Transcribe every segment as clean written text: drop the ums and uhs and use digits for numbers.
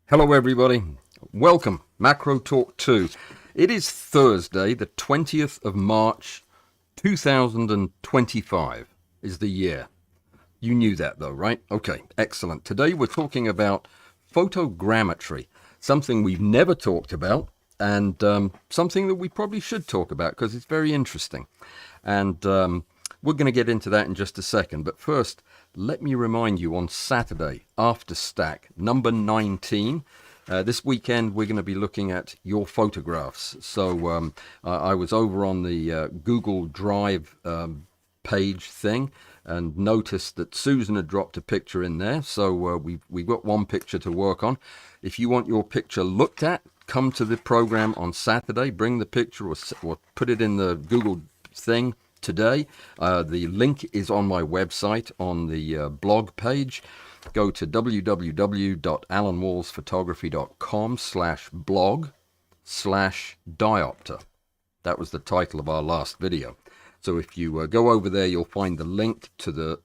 Hello everybody, welcome, Macro Talk 2. It is Thursday, the 20th of March, 2025 is the year. You knew that though, right? Okay, excellent. Today we're talking about photogrammetry, something we've never talked about, and something that we probably should talk about because it's very interesting. And we're going to get into that in just a second, but first, let me remind you, on Saturday, After Stack, number 19, this weekend we're going to be looking at your photographs. So I was over on the Google Drive page thing and noticed that Susan had dropped a picture in there. So we've got one picture to work on. If you want your picture looked at, come to the program on Saturday, bring the picture or put it in the Google thing today. The link is on my website on the blog page. Go to www.alanwallsphotography.com/blog/diopter. That was the title of our last video. So if you go over there, you'll find the link to the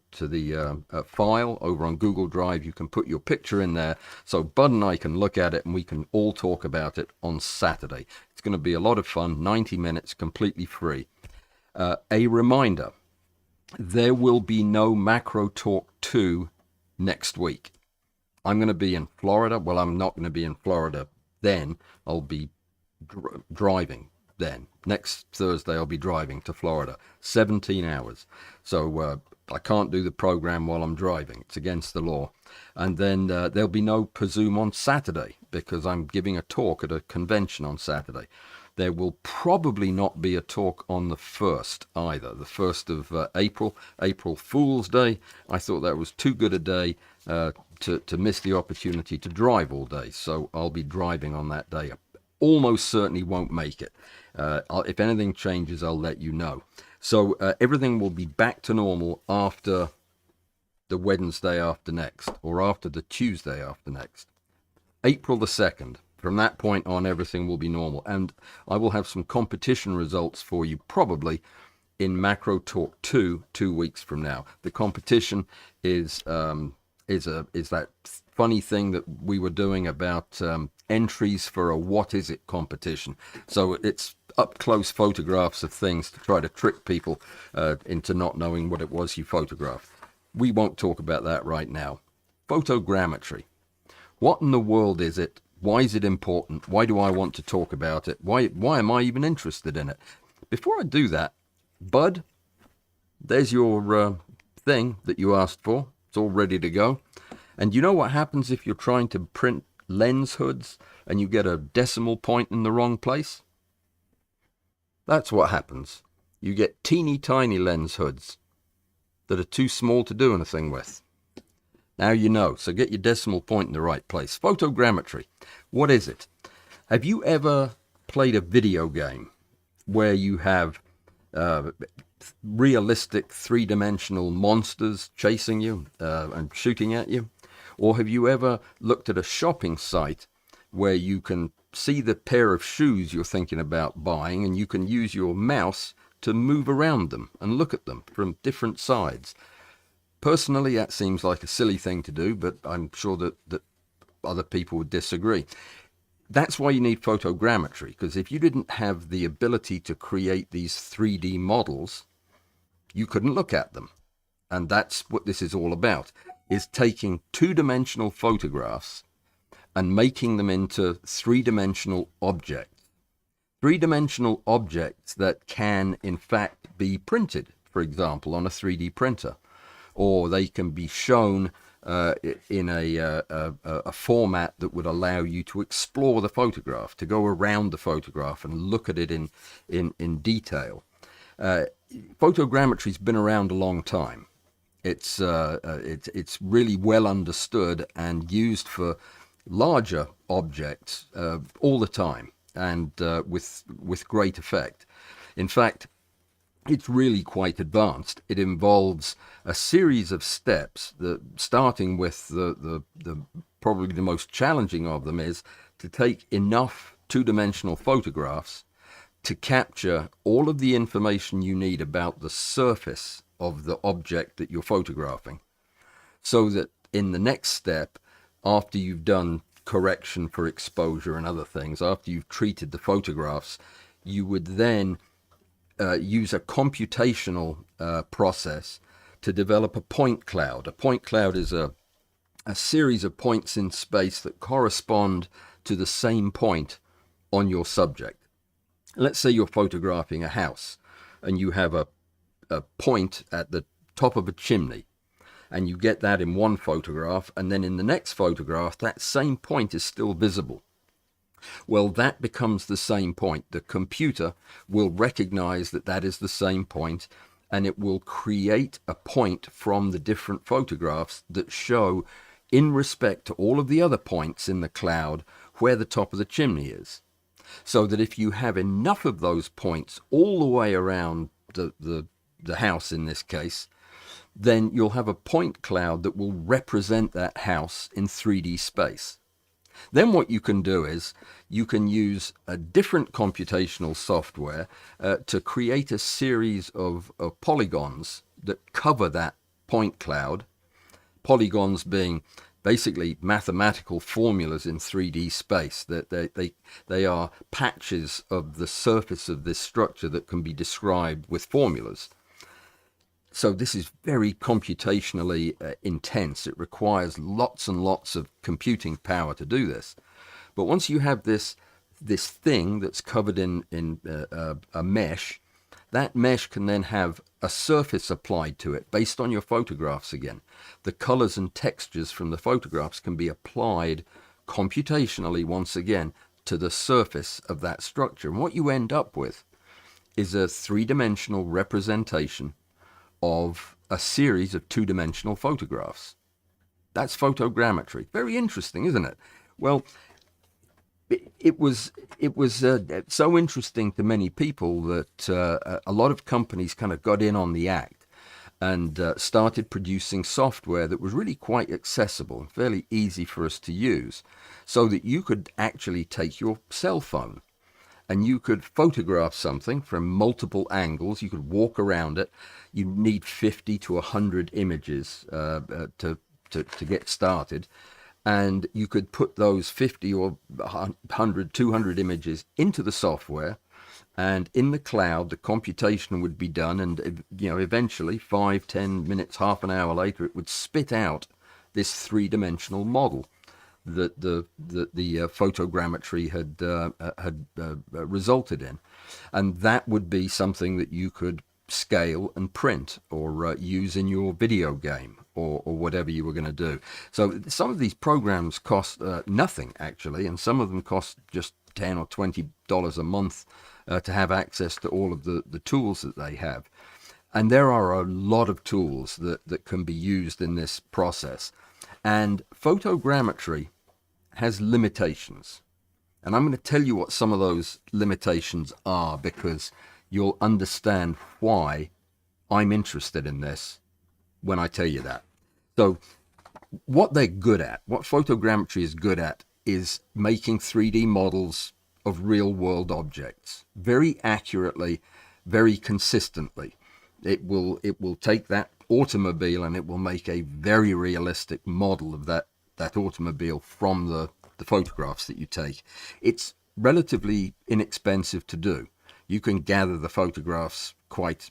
file over on Google Drive. You can put your picture in there so Bud and I can look at it and we can all talk about it on Saturday. It's going to be a lot of fun, 90 minutes, completely free. A reminder, there will be no Macro Talk 2 next week. I'm going to be in Florida. Well, I'm not going to be in Florida then. I'll be driving then. Next Thursday, I'll be driving to Florida, 17 hours. So I can't do the program while I'm driving. It's against the law. And then there'll be no Zoom on Saturday because I'm giving a talk at a convention on Saturday. There will probably not be a talk on the 1st either, the 1st of April, April Fool's Day. I thought that was too good a day to miss the opportunity to drive all day, so I'll be driving on that day. Almost certainly won't make it. If anything changes, I'll let you know. So everything will be back to normal after the Wednesday after next, or after the Tuesday after next. April the 2nd. From that point on, everything will be normal. And I will have some competition results for you probably in Macro Talk 2 weeks from now. The competition is that funny thing that we were doing about entries for a What Is It competition. So it's up-close photographs of things to try to trick people into not knowing what it was you photographed. We won't talk about that right now. Photogrammetry. What in the world is it? Why is it important? Why do I want to talk about it? Why am I even interested in it? Before I do that, Bud, there's your thing that you asked for. It's all ready to go. And you know what happens if you're trying to print lens hoods and you get a decimal point in the wrong place? That's what happens. You get teeny tiny lens hoods that are too small to do anything with. Now you know, so get your decimal point in the right place. Photogrammetry. What is it? Have you ever played a video game where you have realistic three-dimensional monsters chasing you and shooting at you? Or have you ever looked at a shopping site where you can see the pair of shoes you're thinking about buying and you can use your mouse to move around them and look at them from different sides? Personally, that seems like a silly thing to do, but I'm sure that other people would disagree. That's why you need photogrammetry, because if you didn't have the ability to create these 3D models, you couldn't look at them. And that's what this is all about, is taking two-dimensional photographs and making them into three-dimensional objects. Three-dimensional objects that can, in fact, be printed, for example, on a 3D printer. or they can be shown in a format that would allow you to explore the photograph, to go around the photograph and look at it in detail. Photogrammetry's been around a long time. It's really well understood and used for larger objects all the time, and with great effect. In fact, it's really quite advanced. It involves a series of steps, starting with the probably the most challenging of them is to take enough two-dimensional photographs to capture all of the information you need about the surface of the object that you're photographing, so that in the next step, after you've done correction for exposure and other things, after you've treated the photographs, you would then use a computational process to develop a point cloud. A point cloud is a series of points in space that correspond to the same point on your subject. Let's say you're photographing a house and you have a point at the top of a chimney, and you get that in one photograph, and then in the next photograph that same point is still visible. Well, that becomes the same point. The computer will recognize that that is the same point, and it will create a point from the different photographs that show, in respect to all of the other points in the cloud, where the top of the chimney is. So that if you have enough of those points all the way around the house in this case, then you'll have a point cloud that will represent that house in 3D space. Then what you can do is you can use a different computational software to create a series of polygons that cover that point cloud. Polygons being basically mathematical formulas in 3D space. They are patches of the surface of this structure that can be described with formulas. So this is very computationally intense. It requires lots and lots of computing power to do this. But once you have this thing that's covered in a mesh, that mesh can then have a surface applied to it based on your photographs again. The colors and textures from the photographs can be applied computationally once again to the surface of that structure. And what you end up with is a three-dimensional representation of a series of two-dimensional photographs. That's photogrammetry. Very interesting, isn't it? Well, it was so interesting to many people that a lot of companies kind of got in on the act and started producing software that was really quite accessible and fairly easy for us to use, so that you could actually take your cell phone and you could photograph something from multiple angles. You could walk around it. You need 50 to 100 images to get started. And you could put those 50 or 100, 200 images into the software, and in the cloud, the computation would be done. And, eventually 5, 10 minutes, half an hour later, it would spit out this three-dimensional model that the photogrammetry had resulted in. And that would be something that you could scale and print, or use in your video game, or whatever you were going to do. So some of these programs cost nothing, actually, and some of them cost just $10 or $20 a month to have access to all of the tools that they have. And there are a lot of tools that can be used in this process. And photogrammetry has limitations. And I'm going to tell you what some of those limitations are, because you'll understand why I'm interested in this when I tell you that. So what they're good at, what photogrammetry is good at, is making 3D models of real world objects very accurately, very consistently. It will take that automobile and it will make a very realistic model of that automobile from the photographs that you take. It's relatively inexpensive to do. You can gather the photographs quite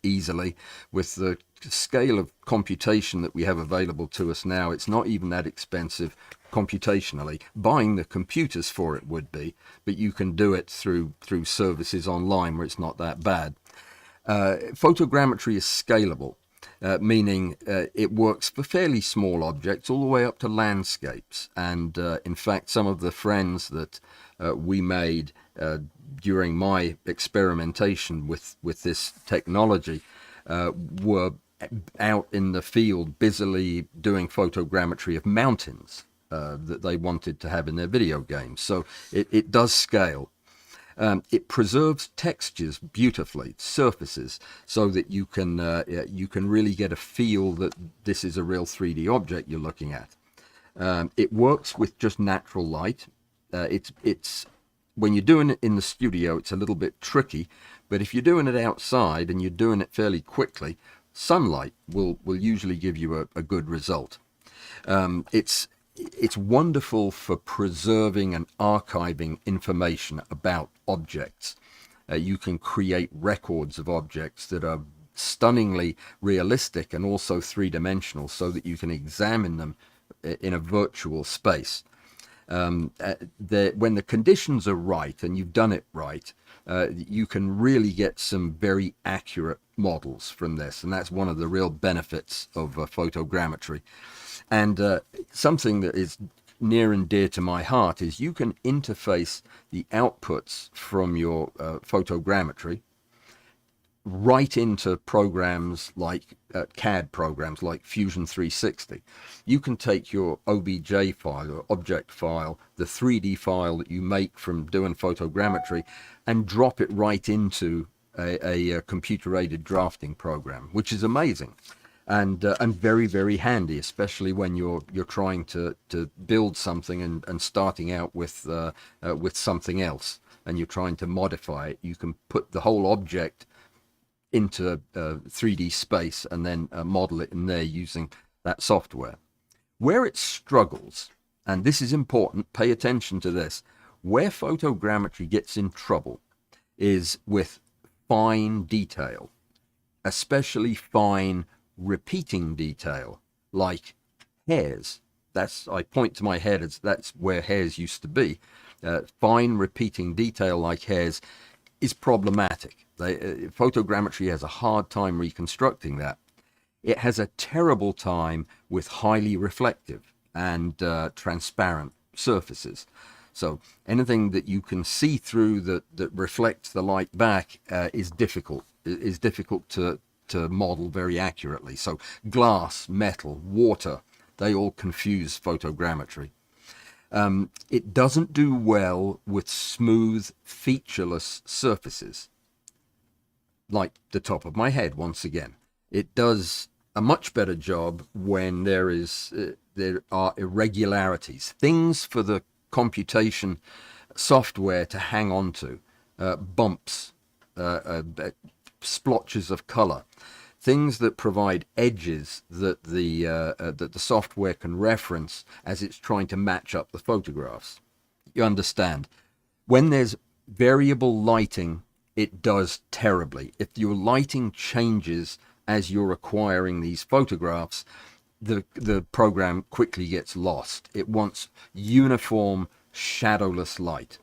easily. With the scale of computation that we have available to us now, it's not even that expensive computationally. Buying the computers for it would be, but you can do it through services online where it's not that bad. Photogrammetry is scalable. meaning it works for fairly small objects all the way up to landscapes. And in fact, some of the friends that we made during my experimentation with this technology were out in the field busily doing photogrammetry of mountains that they wanted to have in their video games. So it does scale. It preserves textures beautifully, surfaces, so that you can really get a feel that this is a real 3D object you're looking at. It works with just natural light. It's when you're doing it in the studio, it's a little bit tricky, but if you're doing it outside and you're doing it fairly quickly, sunlight will usually give you a good result. It's wonderful for preserving and archiving information about objects. You can create records of objects that are stunningly realistic and also three-dimensional, so that you can examine them in a virtual space. When the conditions are right and you've done it right, you can really get some very accurate models from this, and that's one of the real benefits of photogrammetry. And something that is near and dear to my heart is you can interface the outputs from your photogrammetry right into programs like CAD programs like Fusion 360. You can take your OBJ file or object file, the 3D file that you make from doing photogrammetry, and drop it right into a computer-aided drafting program, which is amazing. And very, very handy, especially when you're trying to build something and starting out with something else, and you're trying to modify it. You can put the whole object into 3D space and then model it in there using that software. Where it struggles, and this is important, pay attention to this, where photogrammetry gets in trouble is with fine detail, especially fine repeating detail, like hairs. I point to my head as that's where hairs used to be. Fine repeating detail like hairs is problematic. Photogrammetry has a hard time reconstructing that. It has a terrible time with highly reflective and transparent surfaces. So anything that you can see through that reflects the light back is difficult to model very accurately. So glass, metal, water, they all confuse photogrammetry. It doesn't do well with smooth, featureless surfaces, like the top of my head once again. It does a much better job when there are irregularities, things for the computation software to hang on to, bumps, splotches of color, things that provide edges that the software can reference as it's trying to match up the photographs. You understand? When there's variable lighting, it does terribly. If your lighting changes as you're acquiring these photographs, the program quickly gets lost. It wants uniform, shadowless light.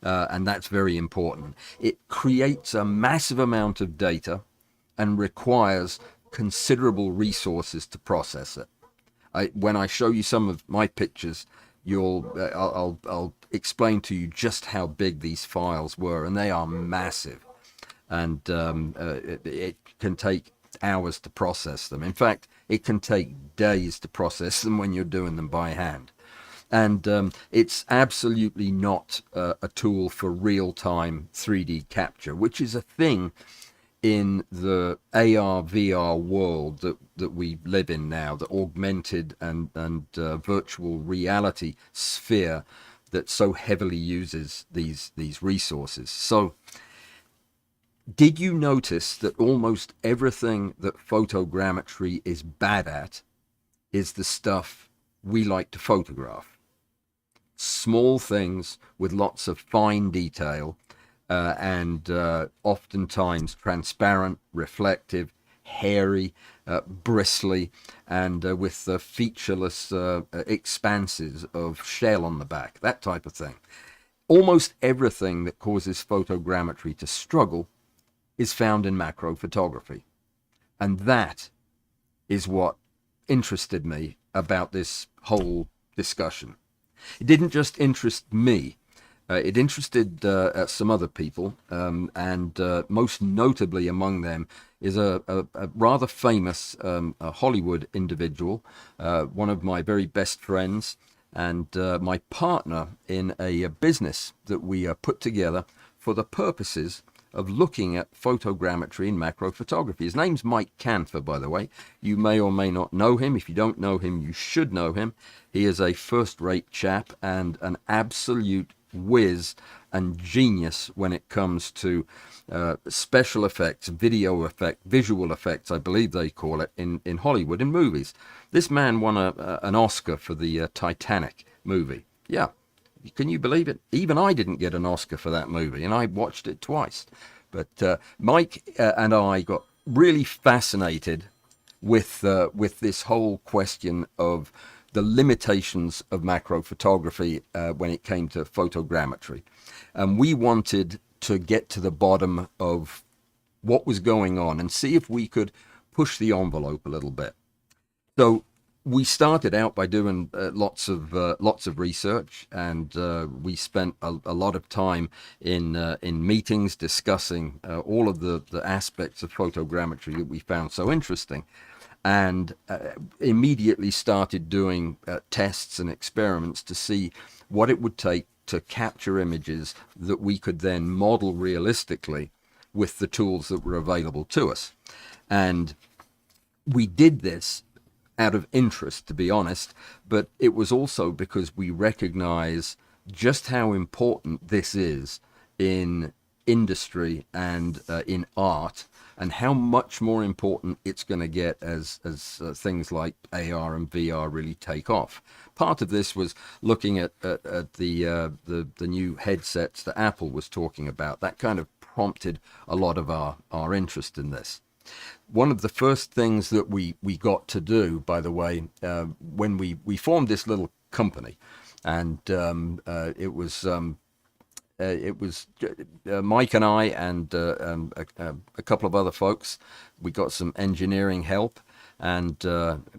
And that's very important. It creates a massive amount of data and requires considerable resources to process it. When I show you some of my pictures, I'll explain to you just how big these files were, and they are massive. And it can take hours to process them. In fact, it can take days to process them when you're doing them by hand. And it's absolutely not a tool for real-time 3D capture, which is a thing in the AR, VR world that we live in now, the augmented and virtual reality sphere that so heavily uses these resources. So did you notice that almost everything that photogrammetry is bad at is the stuff we like to photograph? Small things with lots of fine detail and oftentimes transparent, reflective, hairy, bristly, and with featureless expanses of shell on the back, that type of thing. Almost everything that causes photogrammetry to struggle is found in macro photography. And that is what interested me about this whole discussion. It didn't just interest me. It interested some other people, and most notably among them is a rather famous a Hollywood individual, one of my very best friends, and my partner in a business that we put together for the purposes of looking at photogrammetry and macro photography. His name's Mike Canfer, by the way. You may or may not know him. If you don't know him, you should know him. He is a first-rate chap and an absolute whiz and genius when it comes to special effects, video effect, visual effects, I believe they call it, in Hollywood, in movies. This man won an Oscar for the Titanic movie. Yeah, can you believe it? Even I didn't get an Oscar for that movie, and I watched it twice. But Mike and I got really fascinated with this whole question of the limitations of macro photography when it came to photogrammetry. And we wanted to get to the bottom of what was going on and see if we could push the envelope a little bit. So we started out by doing lots of research, and we spent a lot of time in meetings discussing all of the aspects of photogrammetry that we found so interesting, and immediately started doing tests and experiments to see what it would take to capture images that we could then model realistically with the tools that were available to us. And we did this out of interest, to be honest, but it was also because we recognize just how important this is in industry and in art, and how much more important it's going to get as things like AR and VR really take off. Part of this was looking at the new headsets that Apple was talking about. That kind of prompted a lot of our interest in this. One of the first things that we got to do, by the way, when we formed this little company, and it was Mike and I and a couple of other folks. We got some engineering help, and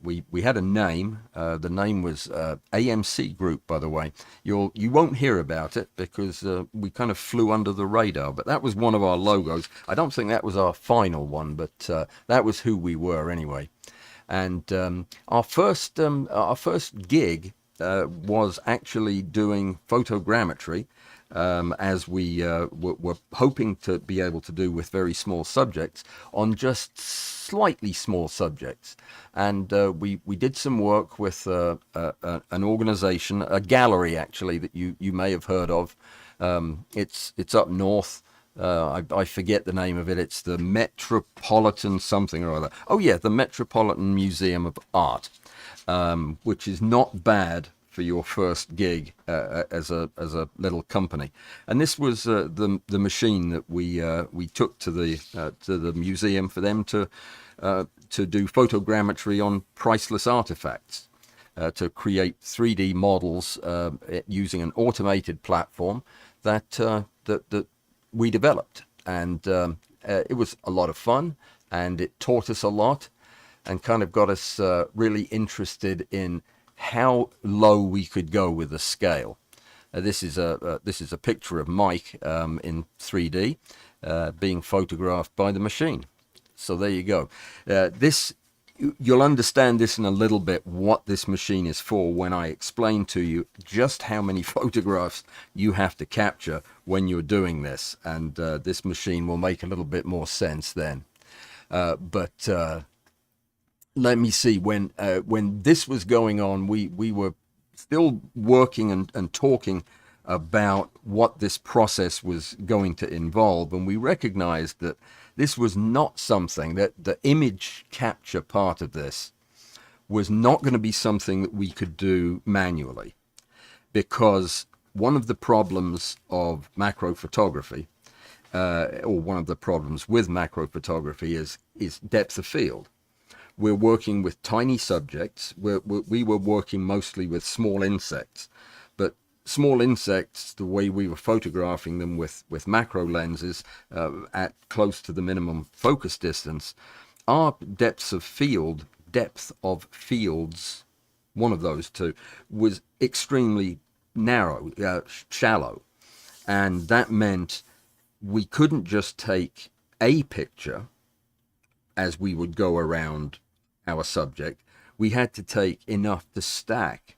we had a name. The name was AMC Group, by the way. You won't hear about it because we kind of flew under the radar, but that was one of our logos. I don't think that was our final one, but that was who we were anyway. And our first gig was actually doing photogrammetry, as we were hoping to be able to do with very small subjects on just slightly small subjects. And we did some work with an organization, a gallery actually, that you may have heard of. It's up north. I forget the name of it. It's the Metropolitan something or other. Oh yeah, the Metropolitan Museum of Art, which is not bad for your first gig as a little company. And this was the machine that we took to the museum for them to do photogrammetry on priceless artifacts, to create 3D models using an automated platform that we developed. And it was a lot of fun, and it taught us a lot, and kind of got us really interested in how low we could go with the scale. This is a picture of Mike in 3D being photographed by the machine. So there you go. You'll understand this in a little bit, what this machine is for, when I explain to you just how many photographs you have to capture when you're doing this, and this machine will make a little bit more sense then. But let me see, when this was going on, we were still working and talking about what this process was going to involve, and we recognized that this was not something, that the image capture part of this was not going to be something that we could do manually, because one of the problems of macro photography, or one of the problems with macro photography, is depth of field. We're working with tiny subjects. We were working mostly with small insects, but small insects, the way we were photographing them with macro lenses at close to the minimum focus distance, our depths of field depth of fields, one of those two, was extremely narrow, shallow. And that meant we couldn't just take a picture as we would go around our subject. We had to take enough to stack.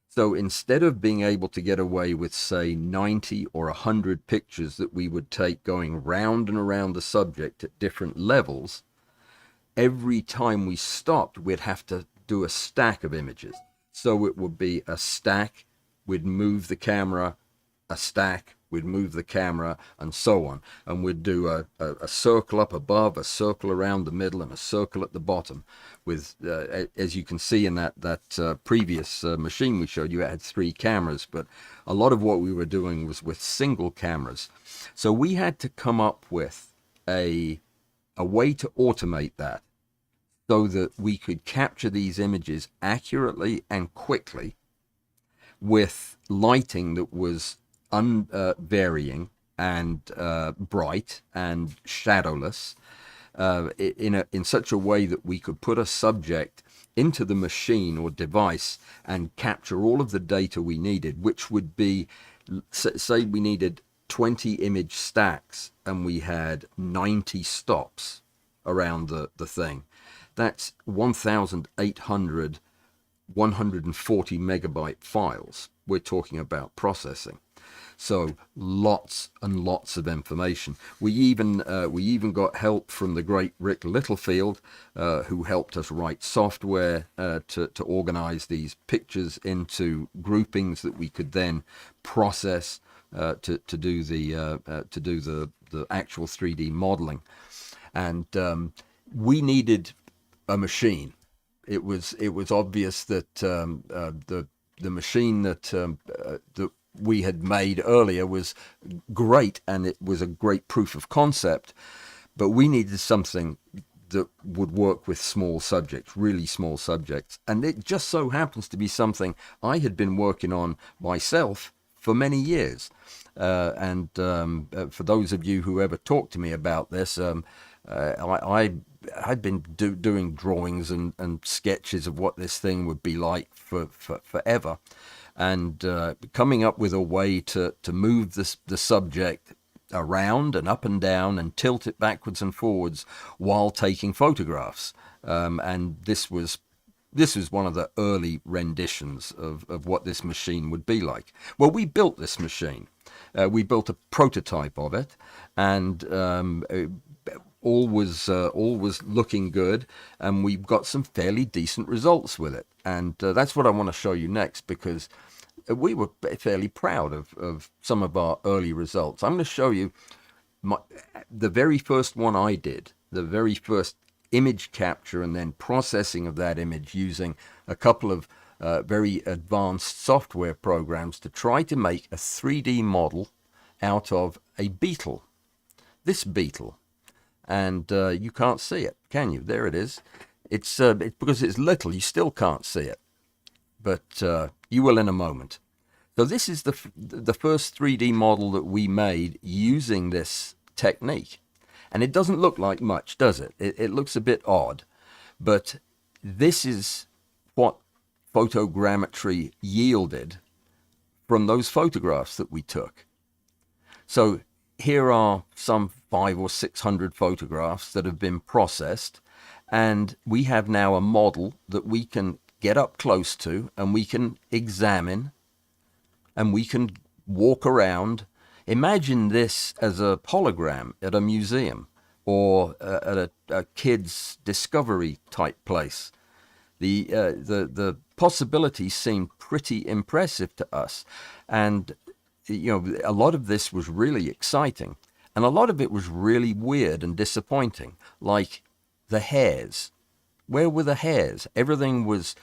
So instead of being able to get away with, say, 90 or 100 pictures that we would take going round and around the subject at different levels, every time we stopped, we'd have to do a stack of images. So it would be a stack, we'd move the camera, a stack, we'd move the camera, and so on. And we'd do a circle up above, a circle around the middle, and a circle at the bottom. With, as you can see in that previous machine we showed you, it had 3 cameras, but a lot of what we were doing was with single cameras. So we had to come up with a way to automate that so that we could capture these images accurately and quickly with lighting that was unvarying and bright and shadowless, in such a way that we could put a subject into the machine or device and capture all of the data we needed, which would be, say we needed 20 image stacks and we had 90 stops around the thing. That's 1,800 140 megabyte files we're talking about processing. So lots and lots of information. We even got help from the great Rick Littlefield, who helped us write software to organize these pictures into groupings that we could then process to do the actual 3D modeling. And we needed a machine. It was obvious that the machine that we had made earlier was great, and it was a great proof of concept, but we needed something that would work with small subjects, really small subjects. And it just so happens to be something I had been working on myself for many years. And for those of you who ever talked to me about this, I'd been doing drawings and sketches of what this thing would be like for forever. And coming up with a way to move the subject around and up and down and tilt it backwards and forwards while taking photographs. And this was one of the early renditions of what this machine would be like. Well, we built this machine. We built a prototype of it, and all was looking good, and we've got some fairly decent results with it. And that's what I want to show you next, because we were fairly proud of some of our early results. I'm going to show you the very first one I did, the very first image capture and then processing of that image using a couple of very advanced software programs to try to make a 3D model out of a beetle. This beetle. And you can't see it, can you? There it is. It's because it's little, you still can't see it, but you will in a moment. So this is the first 3D model that we made using this technique. And it doesn't look like much, does it? It looks a bit odd, but this is what photogrammetry yielded from those photographs that we took. So here are some 500 or 600 photographs that have been processed, and we have now a model that we can get up close to, and we can examine, and we can walk around. Imagine this as a hologram at a museum or at a kid's discovery type place. The possibilities seemed pretty impressive to us, and a lot of this was really exciting, and a lot of it was really weird and disappointing, like the hairs. Where were the hairs? Everything was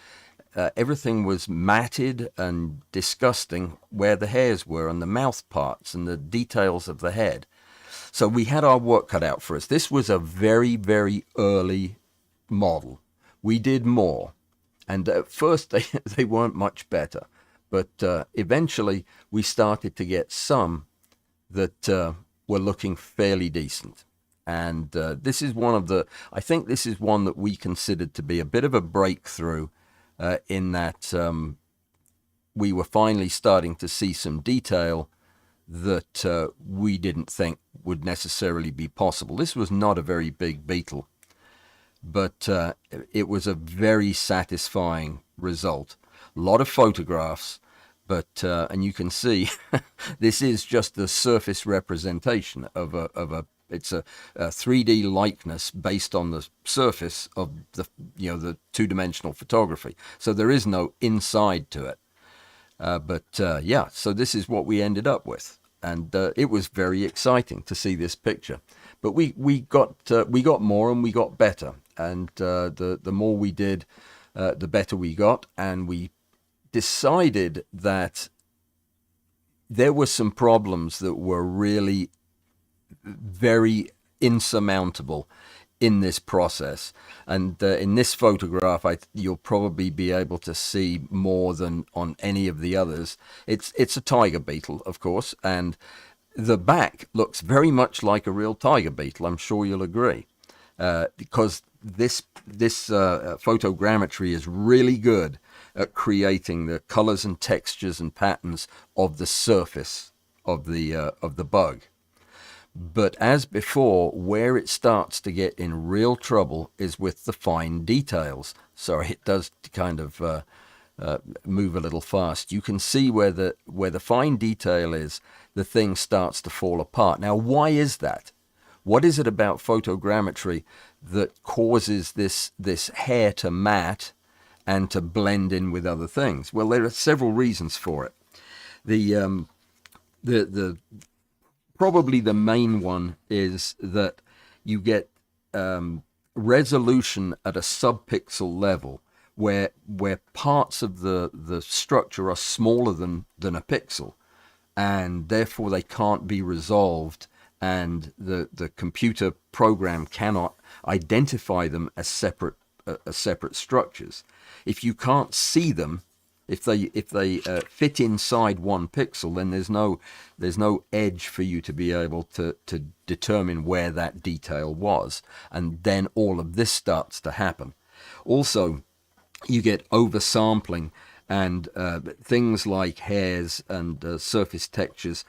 matted and disgusting where the hairs were, and the mouth parts and the details of the head. So we had our work cut out for us. This was a very, very early model. We did more, and at first they weren't much better, but eventually we started to get some that were looking fairly decent. And this is one of the, I think this is one that we considered to be a bit of a breakthrough in that we were finally starting to see some detail that we didn't think would necessarily be possible. This was not a very big beetle, but it was a very satisfying result. A lot of photographs, but and you can see this is just the surface representation of a it's a 3D likeness based on the surface of the the two-dimensional photography. So there is no inside to it. Yeah, so this is what we ended up with, and it was very exciting to see this picture. But we got more and we got better, and the more we did, the better we got, and we decided that there were some problems that were really very insurmountable in this process. And in this photograph, you'll probably be able to see more than on any of the others. It's a tiger beetle, of course, and the back looks very much like a real tiger beetle. I'm sure you'll agree, because this photogrammetry is really good at creating the colors and textures and patterns of the surface of the bug. But as before, where it starts to get in real trouble is with the fine details. So it does kind of move a little fast. You can see where the fine detail is, the thing starts to fall apart. Now, why is that? What is it about photogrammetry that causes this hair to matte and to blend in with other things? Well, there are several reasons for it. The probably the main one is that you get resolution at a subpixel level where parts of the structure are smaller than a pixel, and therefore they can't be resolved, and the computer program cannot identify them as separate structures. If you can't see them, if they fit inside one pixel, then there's no edge for you to be able to determine where that detail was, and then all of this starts to happen. Also, you get oversampling, and things like hairs and surface textures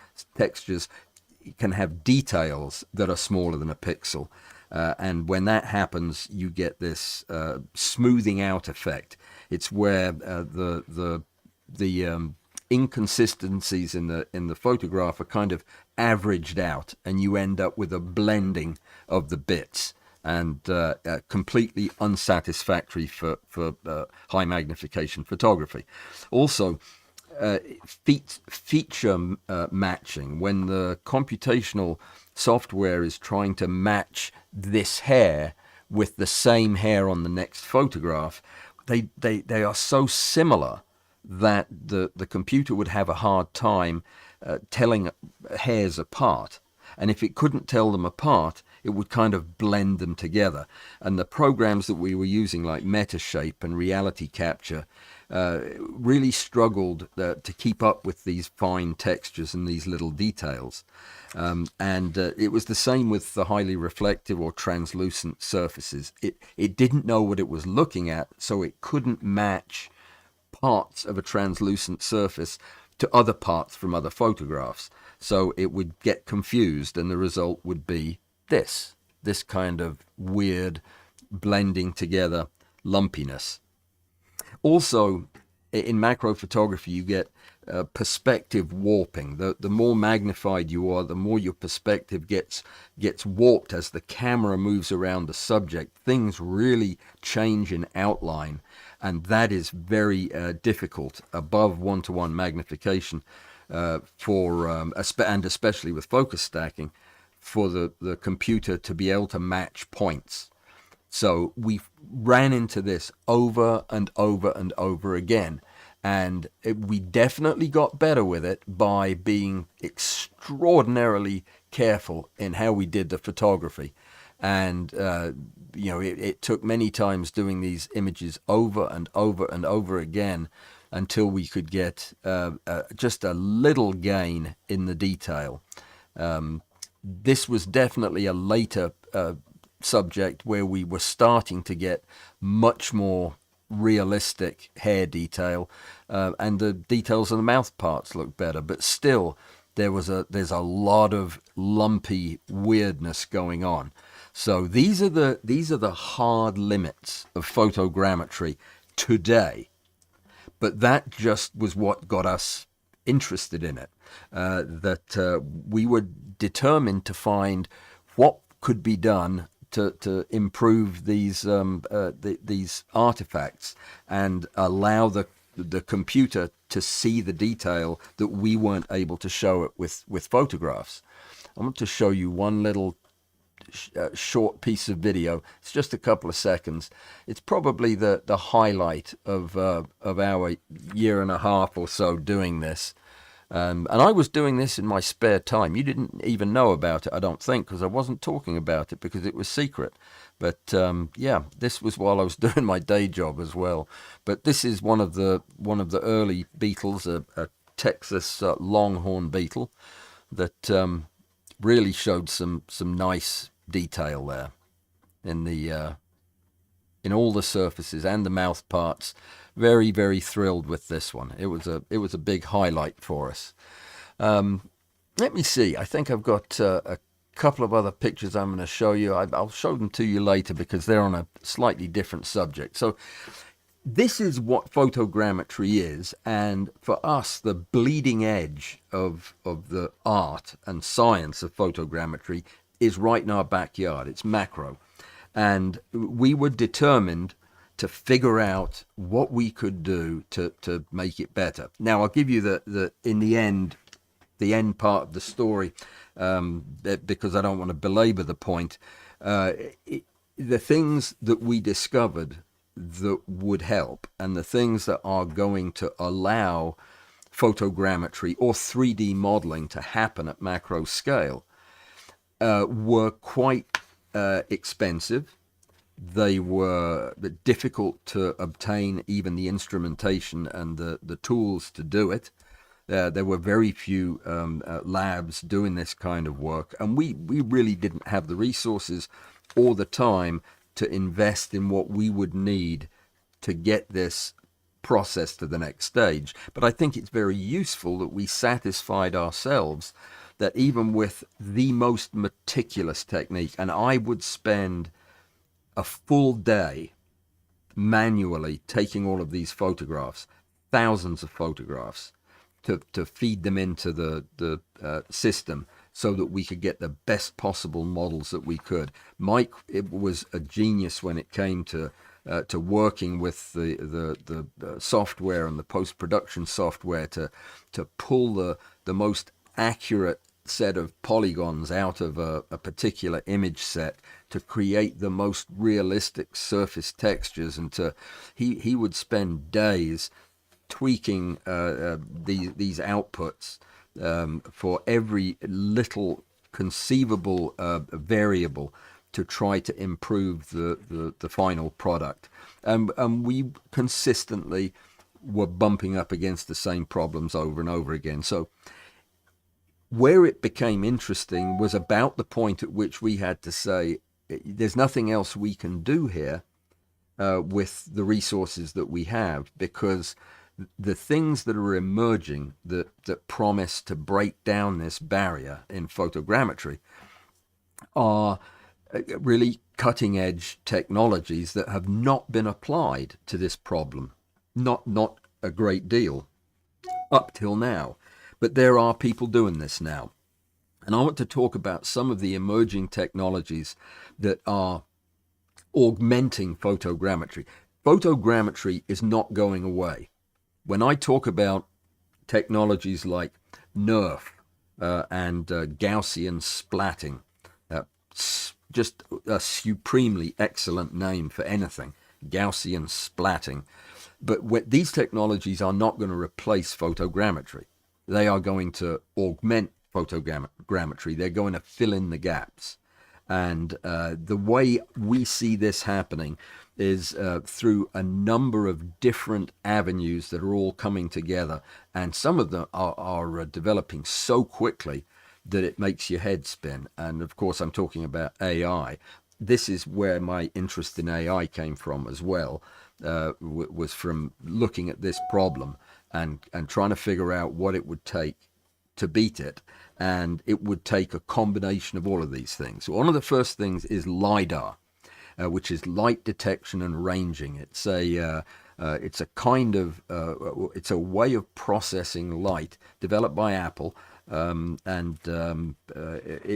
can have details that are smaller than a pixel. And when that happens, you get this smoothing out effect. It's where the inconsistencies in the photograph are kind of averaged out, and you end up with a blending of the bits, and completely unsatisfactory for high magnification photography. Also, feature matching, when the computational software is trying to match this hair with the same hair on the next photograph, they are so similar that the computer would have a hard time telling hairs apart. And if it couldn't tell them apart, it would kind of blend them together. And the programs that we were using, like Metashape and Reality Capture, really struggled to keep up with these fine textures and these little details. And it was the same with the highly reflective or translucent surfaces. It didn't know what it was looking at, so it couldn't match parts of a translucent surface to other parts from other photographs. So it would get confused, and the result would be this kind of weird blending together lumpiness. Also, in macro photography, you get perspective warping. The more magnified you are, the more your perspective gets warped as the camera moves around the subject. Things really change in outline, and that is very difficult above 1-to-1 magnification and especially with focus stacking, for the computer to be able to match points. So we ran into this over and over and over again, and we definitely got better with it by being extraordinarily careful in how we did the photography. And it took many times doing these images over and over and over again until we could get just a little gain in the detail. This was definitely a later subject where we were starting to get much more realistic hair detail, and the details of the mouth parts look better, but still there's a lot of lumpy weirdness going on. So these are the hard limits of photogrammetry today. But that just was what got us interested in it. That we were determined to find what could be done to improve these artifacts and allow the computer to see the detail that we weren't able to show it with photographs. I want to show you one little short piece of video. It's just a couple of seconds. It's probably the highlight of our year and a half or so doing this. And I was doing this in my spare time. You didn't even know about it, I don't think, because I wasn't talking about it because it was secret. But yeah, this was while I was doing my day job as well. But this is one of the early beetles, a Texas longhorn beetle that really showed some nice detail there in all the surfaces and the mouth parts. Very, very thrilled with this one. It was a big highlight for us. Let me see. I think I've got a couple of other pictures I'm going to show you. I'll show them to you later because they're on a slightly different subject. So this is what photogrammetry is, and for us, the bleeding edge of the art and science of photogrammetry is right in our backyard. It's macro. And we were determined to figure out what we could do to make it better. Now, I'll give you the end part of the story, because I don't want to belabor the point. The things that we discovered that would help, and the things that are going to allow photogrammetry or 3D modeling to happen at macro scale, were quite expensive. They were difficult to obtain, even the instrumentation and the tools to do it. There were very few labs doing this kind of work, and we really didn't have the resources or the time to invest in what we would need to get this process to the next stage. But I think it's very useful that we satisfied ourselves that even with the most meticulous technique, and I would spend a full day manually taking all of these photographs, thousands of photographs, to feed them into the system so that we could get the best possible models that we could. Mike, it was a genius when it came to working with the software and the post-production software to pull the most accurate set of polygons out of a particular image set to create the most realistic surface textures, and he would spend days tweaking these outputs for every little conceivable variable to try to improve the final product. And we consistently were bumping up against the same problems over and over again. So where it became interesting was about the point at which we had to say, there's nothing else we can do here with the resources that we have, because the things that are emerging that promise to break down this barrier in photogrammetry are really cutting edge technologies that have not been applied to this problem. Not a great deal up till now. But there are people doing this now. And I want to talk about some of the emerging technologies that are augmenting photogrammetry. Photogrammetry is not going away. When I talk about technologies like NERF and Gaussian splatting, just a supremely excellent name for anything, Gaussian splatting. But these technologies are not going to replace photogrammetry. They are going to augment photogrammetry. They're going to fill in the gaps. And the way we see this happening is through a number of different avenues that are all coming together. And some of them are developing so quickly that it makes your head spin. And of course, I'm talking about AI. This is where my interest in AI came from as well, was from looking at this problem and trying to figure out what it would take to beat it. And it would take a combination of all of these things. So one of the first things is LiDAR, which is light detection and ranging. It's a kind of it's a way of processing light developed by Apple,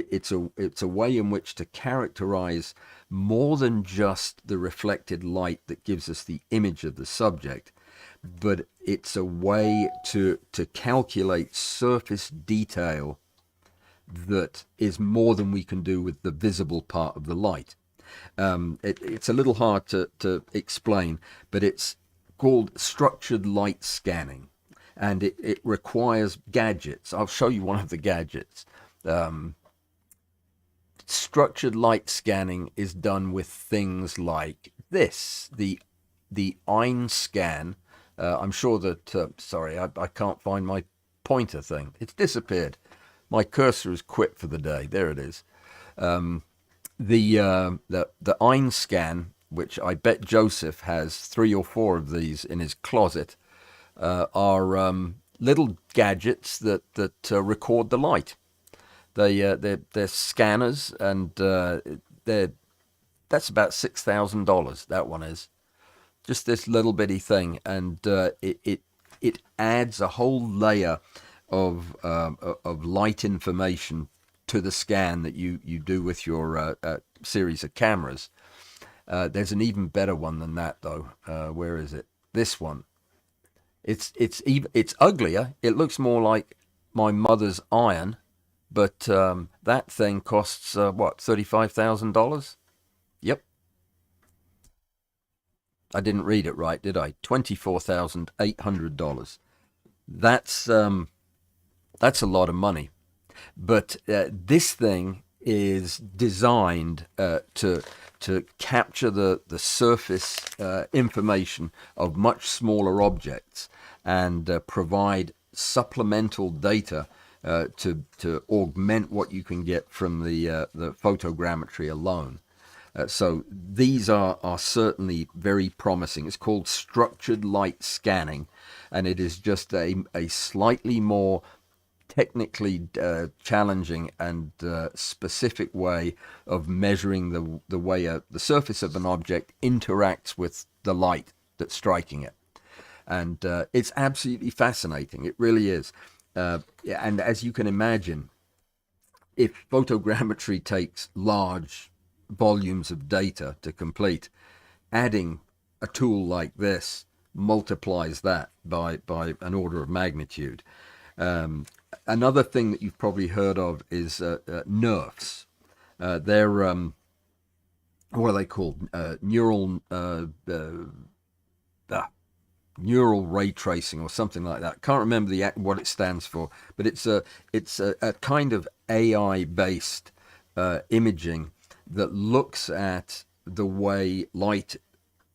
it's a way in which to characterize more than just the reflected light that gives us the image of the subject, but it's a way to calculate surface detail that is more than we can do with the visible part of the light. It's a little hard to explain, but it's called structured light scanning, and it requires gadgets. I'll show you one of the gadgets. Structured light scanning is done with things like this, the Einscan. I'm sure that, sorry, I can't find my pointer thing. It's disappeared. My cursor is quit for the day. There it is. The Einscan, which I bet Joseph has 3 or 4 of these in his closet, are little gadgets that record the light. They're scanners, and that's about $6,000. That one is just this little bitty thing, and it adds a whole layer of light information to the scan that you do with your series of cameras. There's an even better one than that, though. Where is it? This one. It's uglier. It looks more like my mother's iron, but that thing costs what, $35,000? Yep. I didn't read it right, did I? $24,800. That's a lot of money. But this thing is designed to capture the surface information of much smaller objects and provide supplemental data to augment what you can get from the photogrammetry alone. So these are certainly very promising. It's called structured light scanning, and it is just a slightly more technically challenging and specific way of measuring the way the surface of an object interacts with the light that's striking it. And it's absolutely fascinating. It really is. And as you can imagine, if photogrammetry takes large volumes of data to complete, adding a tool like this multiplies that by an order of magnitude. Another thing that you've probably heard of is NERFs. They're what are they called? Neural ray tracing or something like that. Can't remember what it stands for, but it's a kind of AI based imaging that looks at the way light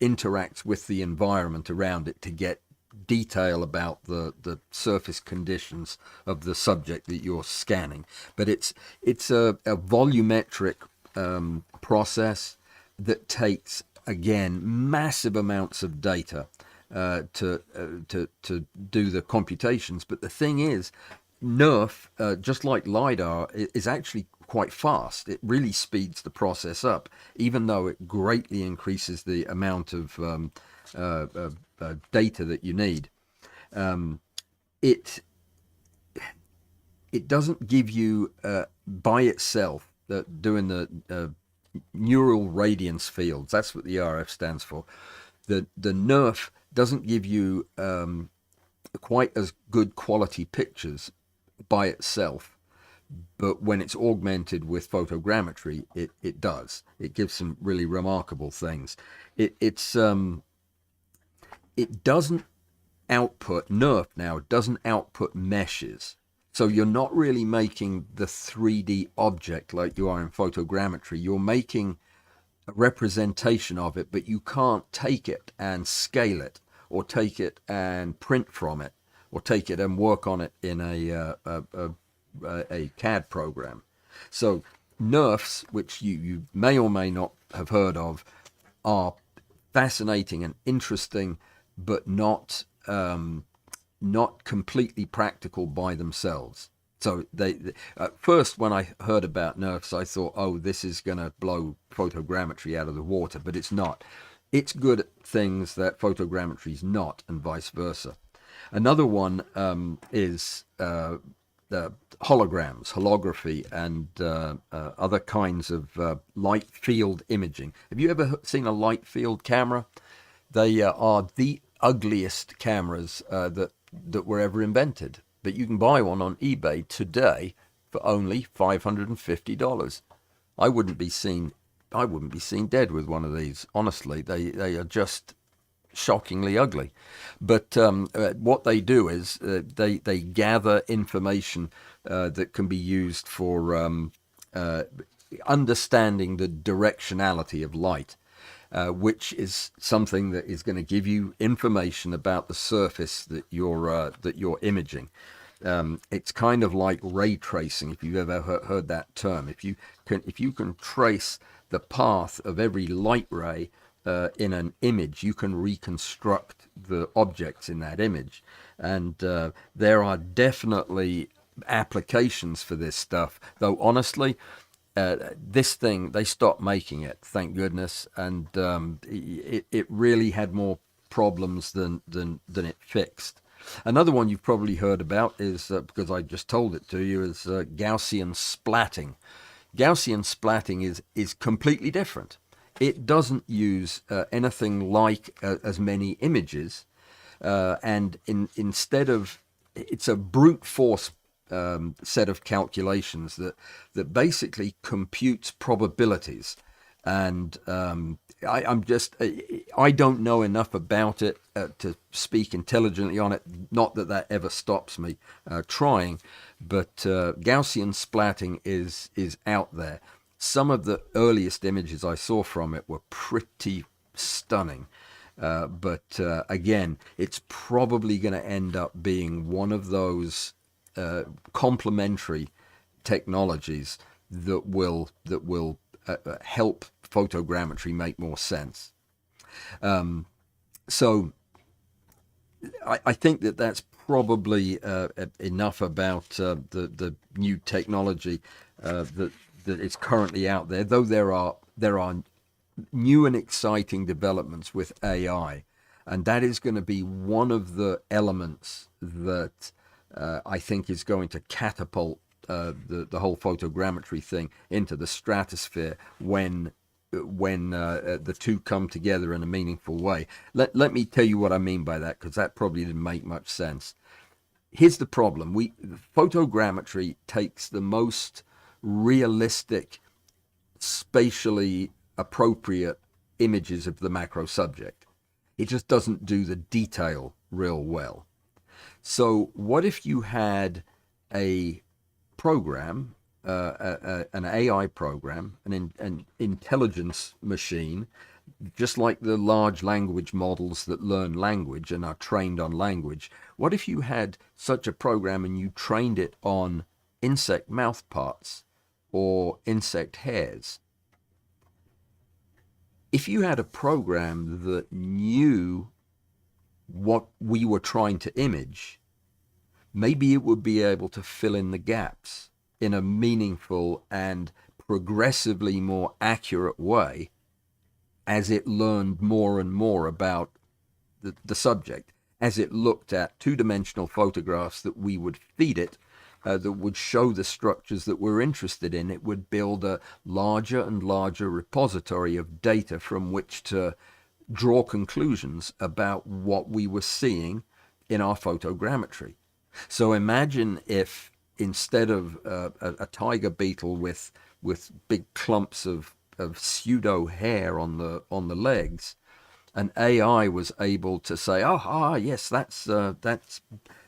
interacts with the environment around it to get detail about the surface conditions of the subject that you're scanning. But it's a volumetric process that takes, again, massive amounts of data to do the computations. But the thing is, NERF, just like LiDAR, is actually quite fast. It really speeds the process up, even though it greatly increases the amount of data that you need. It doesn't give you by itself doing the neural radiance fields. That's what the RF stands for. The NERF doesn't give you quite as good quality pictures by itself, but when it's augmented with photogrammetry, it does. It gives some really remarkable things. It doesn't output, NERF now doesn't output meshes. So you're not really making the 3D object like you are in photogrammetry. You're making a representation of it, but you can't take it and scale it, or take it and print from it, or take it and work on it in a a CAD program. So NERFs, which you may or may not have heard of, are fascinating and interesting, but not completely practical by themselves. So they at first, when I heard about NERFs, I thought, oh, this is going to blow photogrammetry out of the water, but it's not. It's good at things that photogrammetry is not, and vice versa. Another one is holograms, holography, and other kinds of light field imaging. Have you ever seen a light field camera? They are the ugliest cameras that were ever invented. But you can buy one on eBay today for only $550. I wouldn't be seen dead with one of these. Honestly, they are just shockingly ugly. But what they do is they gather information that can be used for understanding the directionality of light. Which is something that is going to give you information about the surface that you're imaging. It's kind of like ray tracing, if you've ever heard that term. If you can trace the path of every light ray in an image, you can reconstruct the objects in that image. And there are definitely applications for this stuff, though honestly, this thing, they stopped making it, thank goodness, and it really had more problems than it fixed. Another one you've probably heard about is, because I just told it to you, is Gaussian splatting. Gaussian splatting is completely different. It doesn't use anything like as many images, and instead of, it's a brute force set of calculations that basically computes probabilities, and I don't know enough about it to speak intelligently on it. Not that ever stops me trying, but Gaussian splatting is out there. Some of the earliest images I saw from it were pretty stunning. But again, it's probably going to end up being one of those complementary technologies that will help photogrammetry make more sense. So I think that's probably enough about the new technology that is currently out there. Though there are new and exciting developments with AI, and that is going to be one of the elements that I think is going to catapult the whole photogrammetry thing into the stratosphere when the two come together in a meaningful way. Let me tell you what I mean by that, because that probably didn't make much sense. Here's the problem. Photogrammetry takes the most realistic, spatially appropriate images of the macro subject. It just doesn't do the detail real well. So what if you had a program, an AI program, an intelligence machine, just like the large language models that learn language and are trained on language? What if you had such a program and you trained it on insect mouth parts or insect hairs? If you had a program that knew what we were trying to image, maybe it would be able to fill in the gaps in a meaningful and progressively more accurate way as it learned more and more about the subject, as it looked at two-dimensional photographs that we would feed it, that would show the structures that we're interested in. It would build a larger and larger repository of data from which to draw conclusions about what we were seeing in our photogrammetry. So imagine if instead of a tiger beetle with big clumps of pseudo hair on the legs, an AI was able to say, yes, that's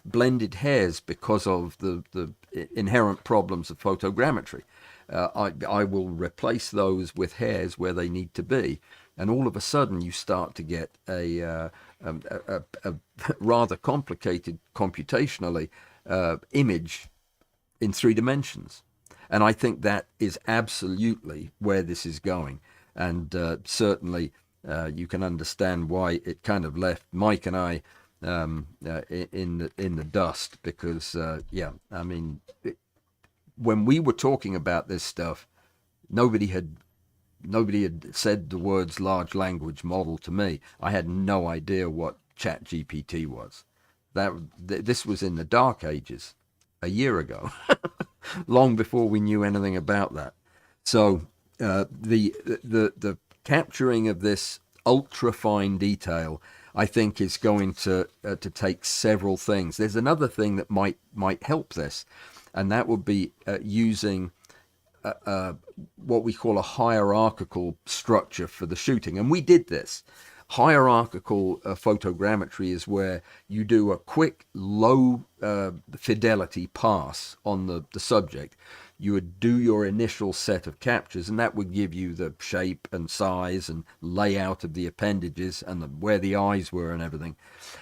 blended hairs because of the inherent problems of photogrammetry. I will replace those with hairs where they need to be. And all of a sudden you start to get a rather complicated computationally image in 3 dimensions. And I think that is absolutely where this is going. And certainly you can understand why it kind of left Mike and I in the dust, because yeah, I mean, when we were talking about this stuff, nobody had said the words large language model to me. I had no idea what Chat GPT was. This was in the dark ages, a year ago, long before we knew anything about that. So the capturing of this ultra fine detail, I think, is going to take several things. There's another thing that might help this, and that would be using what we call a hierarchical structure for the shooting. And we did this. Hierarchical photogrammetry is where you do a quick, low fidelity pass on the subject. You would do your initial set of captures, and that would give you the shape and size and layout of the appendages and where the eyes were and everything.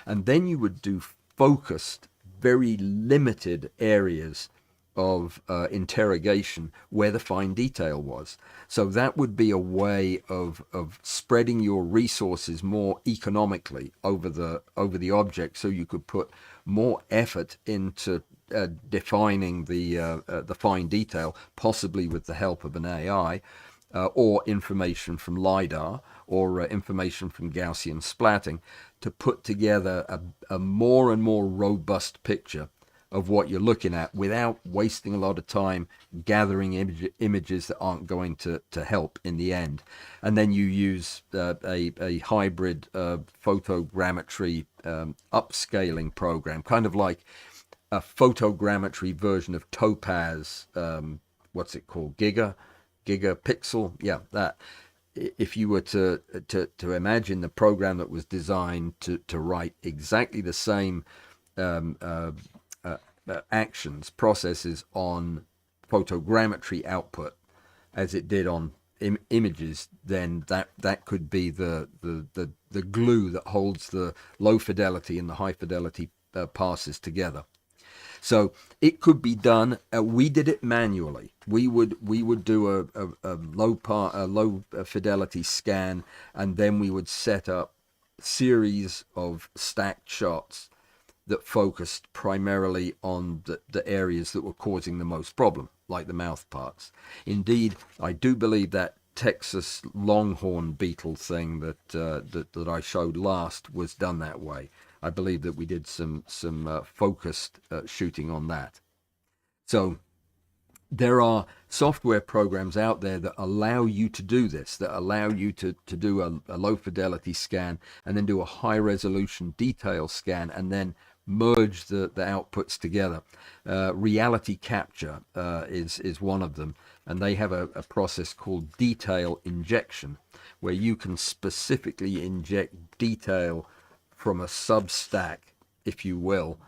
And then you would do focused, very limited areas of interrogation where the fine detail was. So that would be a way of spreading your resources more economically over the object, so you could put more effort into defining the fine detail, possibly with the help of an AI, or information from LiDAR, or information from Gaussian splatting, to put together a more and more robust picture of what you're looking at, without wasting a lot of time gathering images that aren't going to help in the end. And then you use a hybrid photogrammetry upscaling program, kind of like a photogrammetry version of Topaz. What's it called? Gigapixel? Yeah, that. If you were to imagine the program that was designed to write exactly the same actions, processes on photogrammetry output as it did on images, then that could be the glue that holds the low fidelity and the high fidelity passes together. So it could be done. We did it manually. We would do a low fidelity scan, and then we would set up series of stacked shots that focused primarily on the areas that were causing the most problem, like the mouth parts. Indeed, I do believe that Texas longhorn beetle thing that I showed last was done that way. I believe that we did some focused shooting on that. So there are software programs out there that allow you to do this, that allow you to do a low fidelity scan, and then do a high resolution detail scan, and then merge the outputs together. Reality capture is one of them, and they have a process called detail injection, where you can specifically inject detail from a substack, if you will,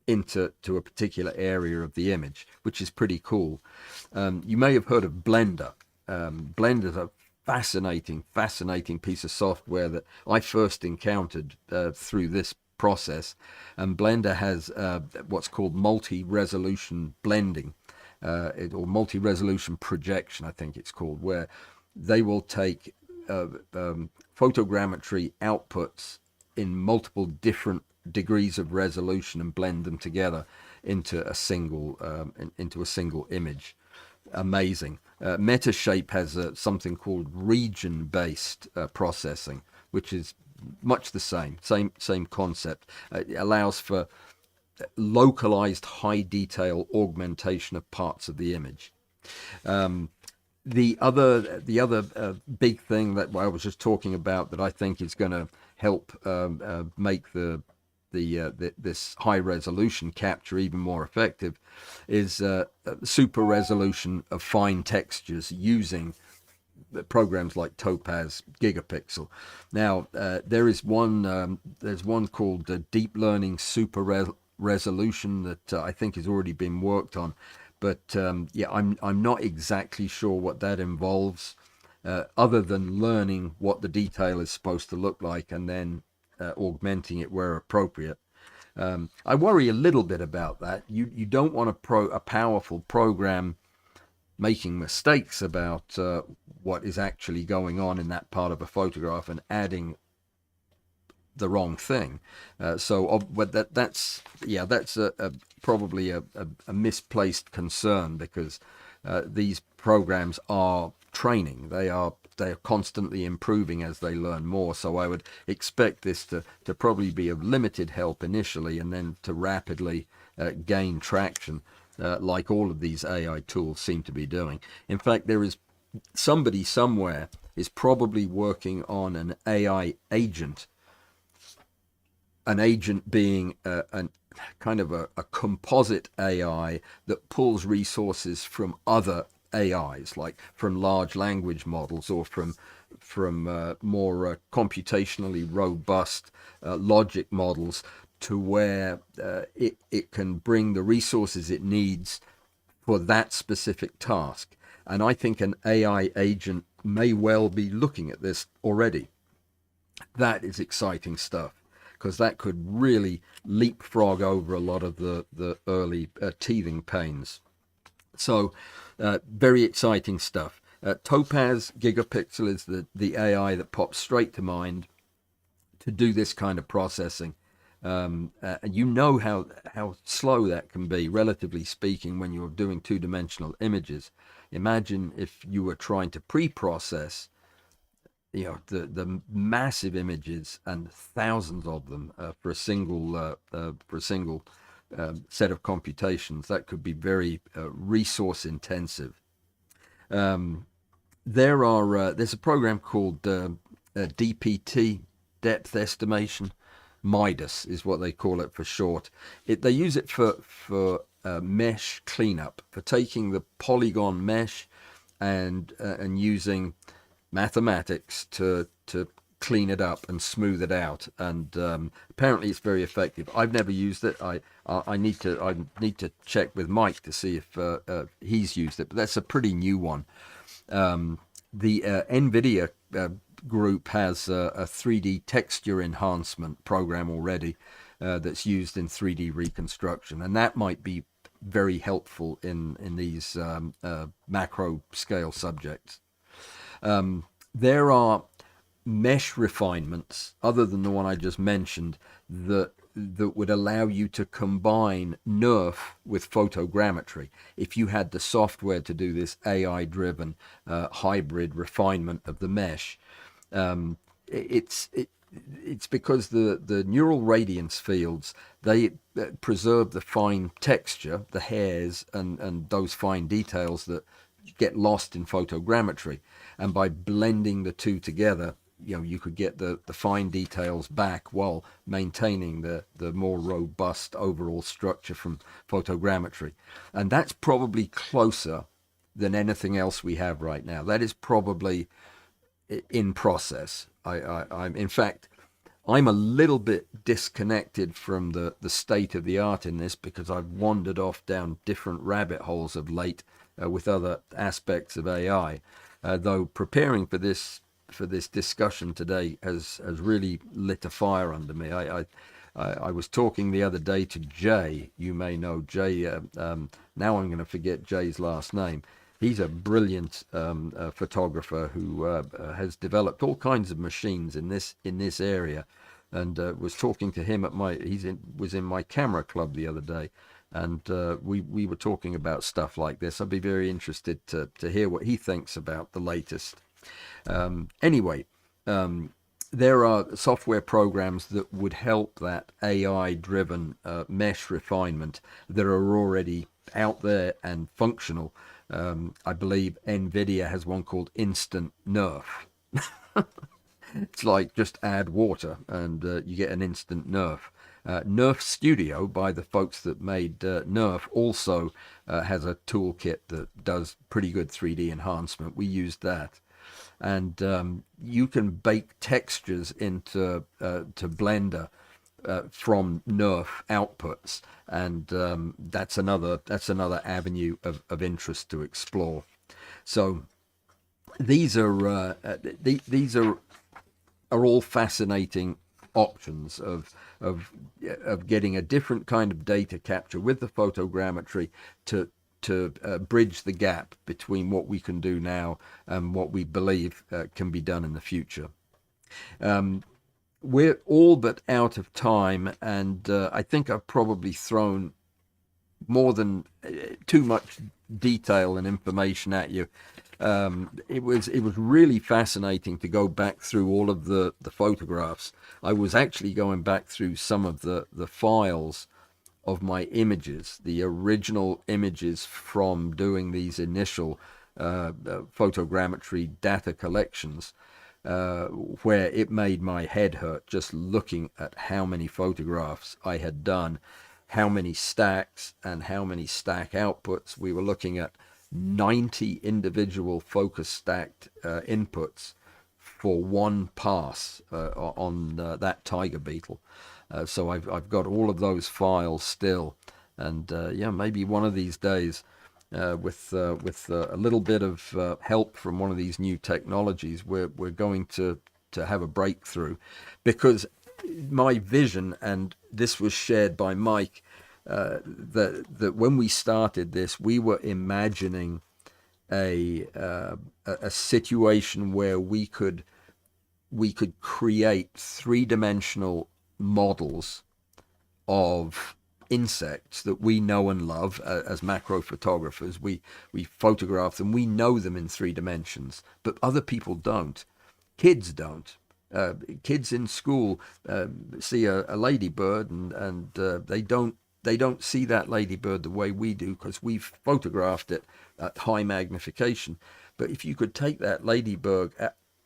into a particular area of the image, which is pretty cool. You may have heard of Blender. Blender's a fascinating piece of software that I first encountered through this process. And Blender has what's called multi-resolution blending, or multi-resolution projection, I think it's called, where they will take photogrammetry outputs in multiple different degrees of resolution and blend them together into a single image. Amazing. Metashape has something called region-based processing, which is much the same concept. It allows for localized high detail augmentation of parts of the image. The other big thing that I was just talking about that I think is going to help make this high resolution capture even more effective is super resolution of fine textures using programs like Topaz Gigapixel. Now there's one called Deep Learning Super Resolution that I think has already been worked on, but yeah, I'm not exactly sure what that involves, other than learning what the detail is supposed to look like and then augmenting it where appropriate. I worry a little bit about that. You don't want a powerful program making mistakes about what is actually going on in that part of a photograph and adding the wrong thing. But that's yeah, that's probably a misplaced concern, because these programs are training. They are constantly improving as they learn more. So I would expect this to probably be of limited help initially, and then to rapidly gain traction, like all of these AI tools seem to be doing. In fact, there is somebody somewhere is probably working on an AI agent, an agent being a kind of a composite AI that pulls resources from other AIs, like from large language models, or from more computationally robust logic models, to where it can bring the resources it needs for that specific task. And I think an AI agent may well be looking at this already. That is exciting stuff, because that could really leapfrog over a lot of the early teething pains. So very exciting stuff. Topaz Gigapixel is the AI that pops straight to mind to do this kind of processing. And you know how slow that can be, relatively speaking, when you're doing two-dimensional images. Imagine if you were trying to pre-process the massive images, and thousands of them for a single set of computations. That could be very resource intensive. There's a program called DPT, depth estimation. Midas is what they call it for short. They use it for mesh cleanup, for taking the polygon mesh and using mathematics to clean it up and smooth it out. And apparently it's very effective. I've never used it. I need to check with Mike to see if he's used it, but that's a pretty new one. The NVIDIA group has a 3D texture enhancement program already that's used in 3D reconstruction, and that might be very helpful in these macro scale subjects. There are mesh refinements other than the one I just mentioned that would allow you to combine NeRF with photogrammetry. If you had the software to do this AI-driven hybrid refinement of the mesh, it's because the neural radiance fields, they preserve the fine texture, the hairs, and those fine details that get lost in photogrammetry. And by blending the two together, you could get the fine details back while maintaining the more robust overall structure from photogrammetry. And that's probably closer than anything else we have right now. That is probably in process. In fact, I'm a little bit disconnected from the state of the art in this, because I've wandered off down different rabbit holes of late with other aspects of AI. Though preparing for this discussion today has really lit a fire under me. I was talking the other day to Jay. You may know Jay. Now I'm going to forget Jay's last name. He's a brilliant photographer who has developed all kinds of machines in this area, and was talking to him at was in my camera club the other day, and we were talking about stuff like this. I'd be very interested to hear what he thinks about the latest. Anyway, there are software programs that would help that AI-driven mesh refinement that are already out there and functional. I believe NVIDIA has one called Instant NeRF. It's like just add water and you get an instant NeRF. NeRF Studio, by the folks that made NeRF, also has a toolkit that does pretty good 3D enhancement. We used that. And you can bake textures into to Blender from NeRF outputs, and that's another avenue of interest to explore. So these are all fascinating options of getting a different kind of data capture with the photogrammetry to bridge the gap between what we can do now and what we believe can be done in the future. We're all but out of time, and I think I've probably thrown more than too much detail and information at you. It was really fascinating to go back through all of the photographs. I was actually going back through some of the files of my images, the original images from doing these initial photogrammetry data collections, where it made my head hurt just looking at how many photographs I had done, how many stacks and how many stack outputs. We were looking at 90 individual focus stacked inputs for one pass on that tiger beetle. So I've got all of those files still, and yeah, maybe one of these days, with a little bit of help from one of these new technologies, we're going to have a breakthrough, because my vision, and this was shared by Mike, that when we started this, we were imagining a situation where we could create three-dimensional models of insects that we know and love as macro photographers. We photograph them, we know them in 3 dimensions, but other people don't. Kids don't. Kids in school see a ladybird, and they don't see that ladybird the way we do, because we've photographed it at high magnification. But if you could take that ladybird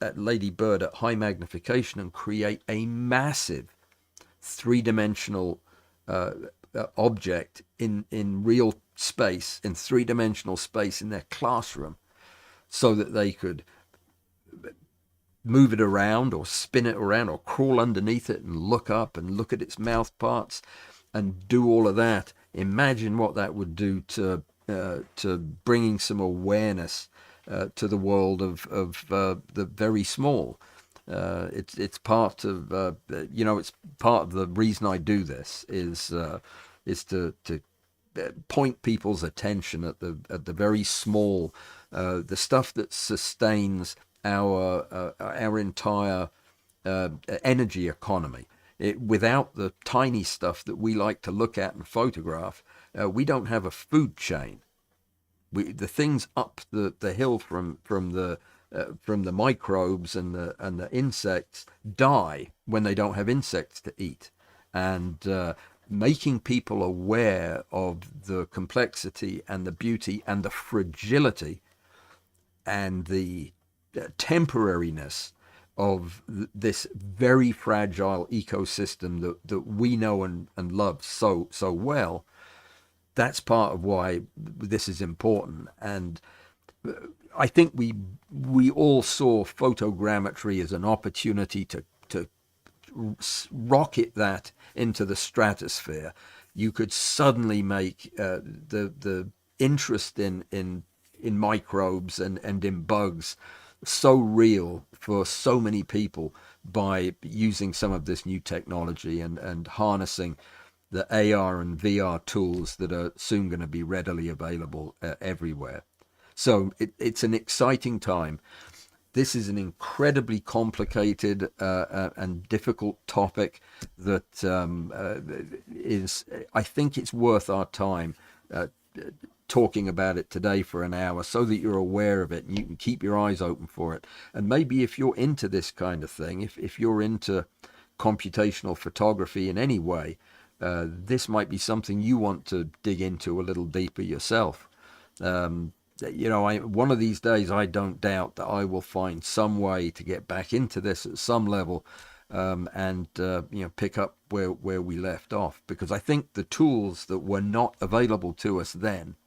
at high magnification and create a massive 3-dimensional object in real space, in 3-dimensional space in their classroom, so that they could move it around or spin it around or crawl underneath it and look up and look at its mouth parts and do all of that. Imagine what that would do to bringing some awareness to the world of the very small. It's part of it's part of the reason I do this is to point people's attention at the very small, the stuff that sustains our entire energy economy. Without the tiny stuff that we like to look at and photograph, we don't have a food chain. The things up the hill from the microbes and the insects die when they don't have insects to eat. And making people aware of the complexity and the beauty and the fragility and the temporariness of this very fragile ecosystem that we know and love so well, that's part of why this is important. And I think we all saw photogrammetry as an opportunity to rocket that into the stratosphere. You could suddenly make the interest in microbes and in bugs so real for so many people by using some of this new technology and harnessing the AR and VR tools that are soon going to be readily available everywhere. So it's an exciting time. This is an incredibly complicated and difficult topic that I think it's worth our time talking about it today for an hour, so that you're aware of it and you can keep your eyes open for it. And maybe if you're into this kind of thing, if you're into computational photography in any way, this might be something you want to dig into a little deeper yourself. One of these days, I don't doubt that I will find some way to get back into this at some level, and pick up where we left off, because I think the tools that were not available to us then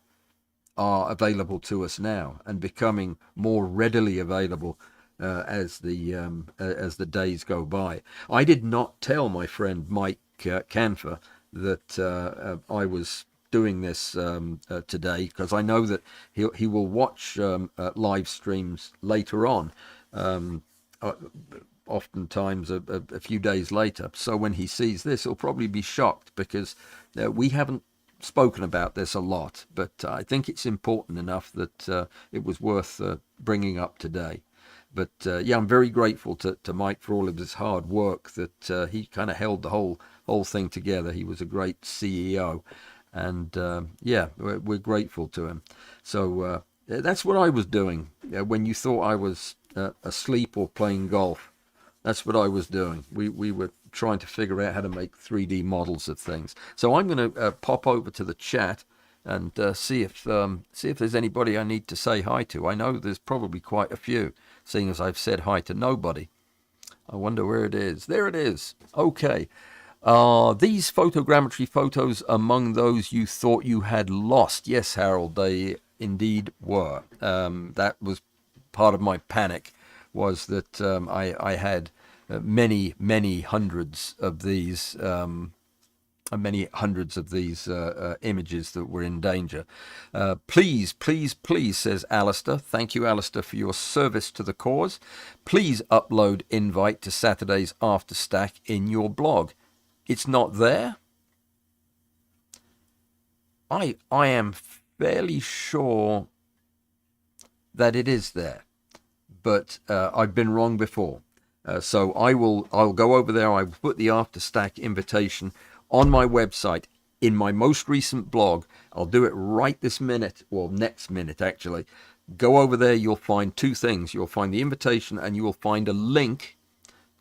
are available to us now, and becoming more readily available as the days go by. I did not tell my friend Mike Canfer that I was doing this today, because I know that he will watch live streams later on. oftentimes a few days later. So when he sees this, he'll probably be shocked, because we haven't spoken about this a lot, but I think it's important enough that it was worth bringing up today. But yeah, I'm very grateful to Mike for all of his hard work, that he kind of held the whole thing together. He was a great CEO, and yeah, we're grateful to him. So that's what I was doing when you thought I was asleep or playing golf. That's what I was doing. We were trying to figure out how to make 3D models of things. So I'm going to pop over to the chat and see if there's anybody I need to say hi to. I know there's probably quite a few, seeing as I've said hi to nobody. I wonder where it is. There it is. Okay. Are these photogrammetry photos among those you thought you had lost? Yes, Harold, they indeed were. That was part of my panic, was that I had many hundreds of these images that were in danger. Please, says Alistair. Thank you, Alistair, for your service to the cause. Please upload invite to Saturday's After Stack in your blog. It's not there? I am fairly sure that it is there, but I've been wrong before. So I'll go over there. I will put the After Stack invitation on my website in my most recent blog. I'll do it right this minute, or next minute actually. Go over there, you'll find two things. You'll find the invitation, and you will find a link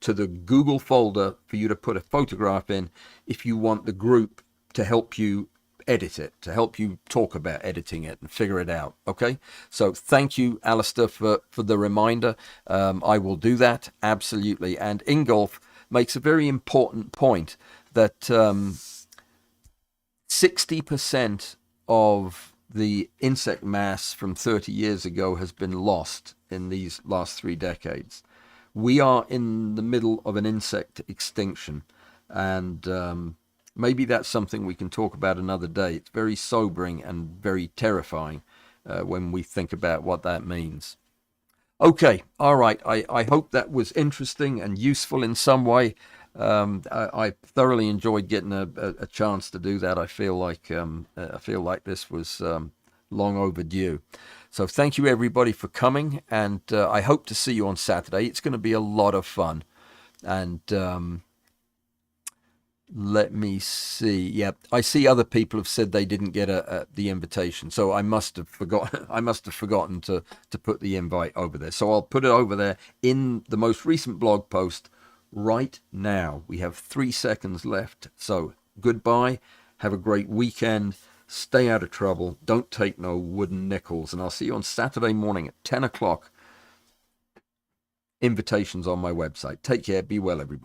to the Google folder for you to put a photograph in if you want the group to help you edit it, to help you talk about editing it and figure it out. Okay, so thank you, Alistair, for the reminder. I will do that, absolutely. And Ingolf makes a very important point that 60% of the insect mass from 30 years ago has been lost in these last 3 decades. We are in the middle of an insect extinction, and maybe that's something we can talk about another day. It's very sobering and very terrifying when we think about what that means. Okay, all right. I hope that was interesting and useful in some way. I thoroughly enjoyed getting a chance to do that. I feel like this was long overdue. So thank you everybody for coming, and I hope to see you on Saturday. It's going to be a lot of fun. And let me see. Yeah, I see other people have said they didn't get the invitation, so I must have forgotten. I must have forgotten to put the invite over there. So I'll put it over there in the most recent blog post right now. We have 3 seconds left. So goodbye. Have a great weekend. Stay out of trouble. Don't take no wooden nickels. And I'll see you on Saturday morning at 10 o'clock. Invitations on my website. Take care. Be well, everybody.